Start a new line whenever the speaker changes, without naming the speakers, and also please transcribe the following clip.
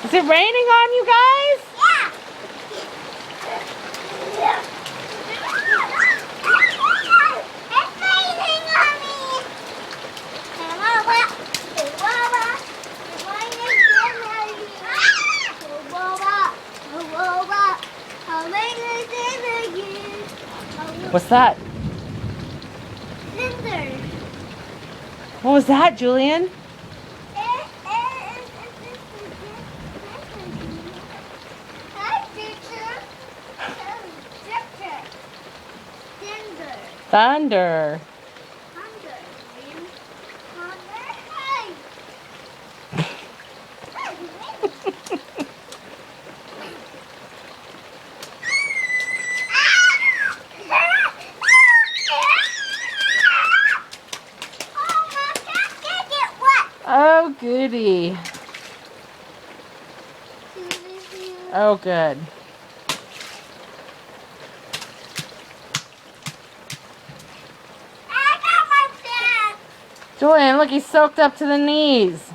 Is it raining on you guys?
Yeah. It's raining on me.
What's that?
Thunder.
What was that, Julian? Thunder. Oh, goody. Oh, good. Julian, look, he's soaked up to the knees.